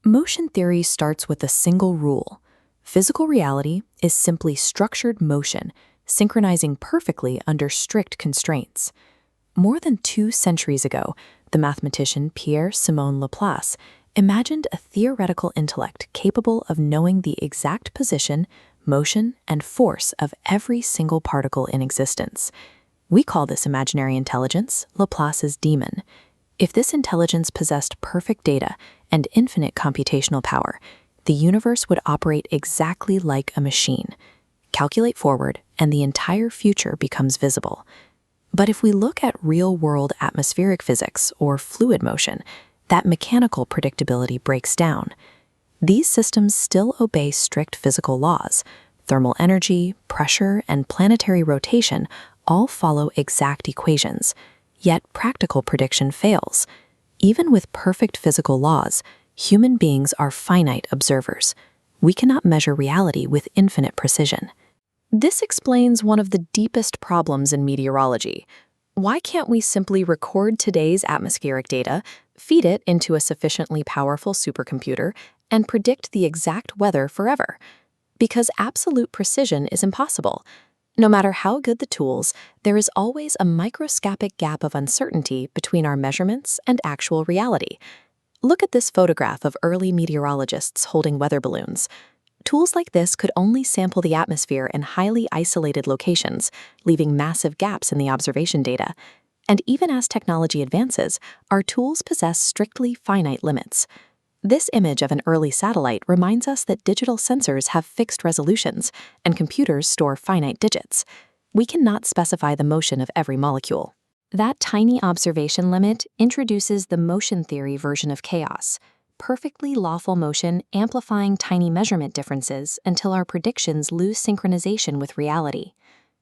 Motion theory starts with a single rule. Physical reality is simply structured motion, synchronizing perfectly under strict constraints. More than 2 centuries ago, the mathematician Pierre-Simon Laplace imagined a theoretical intellect capable of knowing the exact position, motion, and force of every single particle in existence. We call this imaginary intelligence Laplace's Demon. If this intelligence possessed perfect data and infinite computational power, the universe would operate exactly like a machine. Calculate forward, and the entire future becomes visible. But if we look at real-world atmospheric physics or fluid motion, that mechanical predictability breaks down. These systems still obey strict physical laws. Thermal energy, pressure, and planetary rotation all follow exact equations. Yet practical prediction fails. Even with perfect physical laws, human beings are finite observers. We cannot measure reality with infinite precision. This explains one of the deepest problems in meteorology. Why can't we simply record today's atmospheric data, feed it into a sufficiently powerful supercomputer, and predict the exact weather forever? Because absolute precision is impossible. No matter how good the tools, there is always a microscopic gap of uncertainty between our measurements and actual reality. Look at this photograph of early meteorologists holding weather balloons. Tools like this could only sample the atmosphere in highly isolated locations, leaving massive gaps in the observation data. And even as technology advances, our tools possess strictly finite limits. This image of an early satellite reminds us that digital sensors have fixed resolutions, and computers store finite digits. We cannot specify the motion of every molecule. That tiny observation limit introduces the motion theory version of chaos, perfectly lawful motion amplifying tiny measurement differences until our predictions lose synchronization with reality.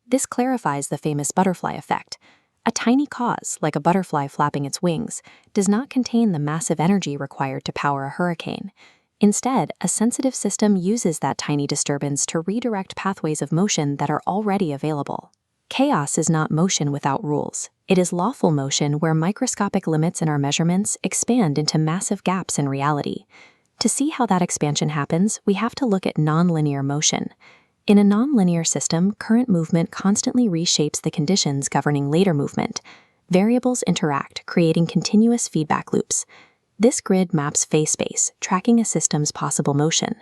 This clarifies the famous butterfly effect. A tiny cause, like a butterfly flapping its wings, does not contain the massive energy required to power a hurricane. Instead, a sensitive system uses that tiny disturbance to redirect pathways of motion that are already available. Chaos is not motion without rules. It is lawful motion where microscopic limits in our measurements expand into massive gaps in reality. To see how that expansion happens, we have to look at nonlinear motion. In a nonlinear system, current movement constantly reshapes the conditions governing later movement. Variables interact, creating continuous feedback loops. This grid maps phase space, tracking a system's possible motion.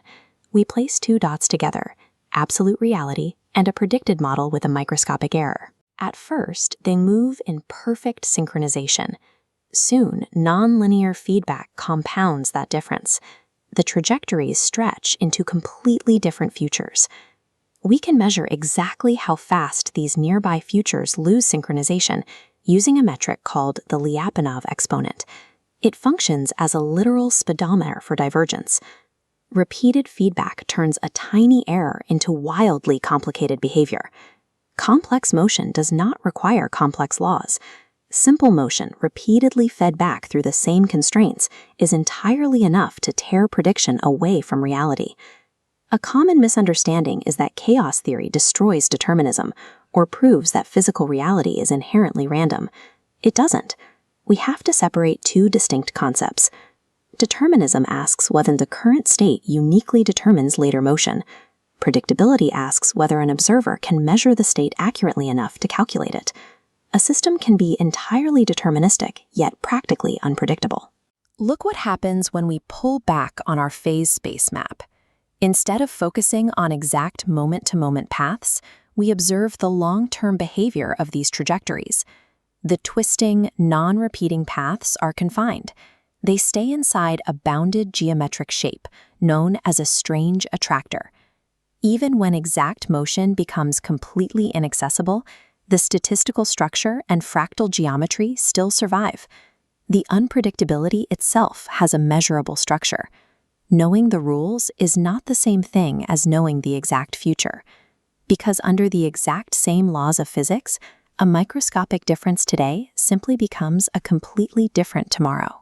We place 2 dots together, absolute reality and a predicted model with a microscopic error. At first, they move in perfect synchronization. Soon, nonlinear feedback compounds that difference. The trajectories stretch into completely different futures. We can measure exactly how fast these nearby futures lose synchronization using a metric called the Lyapunov exponent. It functions as a literal speedometer for divergence. Repeated feedback turns a tiny error into wildly complicated behavior. Complex motion does not require complex laws. Simple motion, repeatedly fed back through the same constraints, is entirely enough to tear prediction away from reality. A common misunderstanding is that chaos theory destroys determinism or proves that physical reality is inherently random. It doesn't. We have to separate 2 distinct concepts. Determinism asks whether the current state uniquely determines later motion. Predictability asks whether an observer can measure the state accurately enough to calculate it. A system can be entirely deterministic, yet practically unpredictable. Look what happens when we pull back on our phase space map. Instead of focusing on exact moment-to-moment paths, we observe the long-term behavior of these trajectories. The twisting, non-repeating paths are confined. They stay inside a bounded geometric shape, known as a strange attractor. Even when exact motion becomes completely inaccessible, the statistical structure and fractal geometry still survive. The unpredictability itself has a measurable structure. Knowing the rules is not the same thing as knowing the exact future. Because under the exact same laws of physics, a microscopic difference today simply becomes a completely different tomorrow.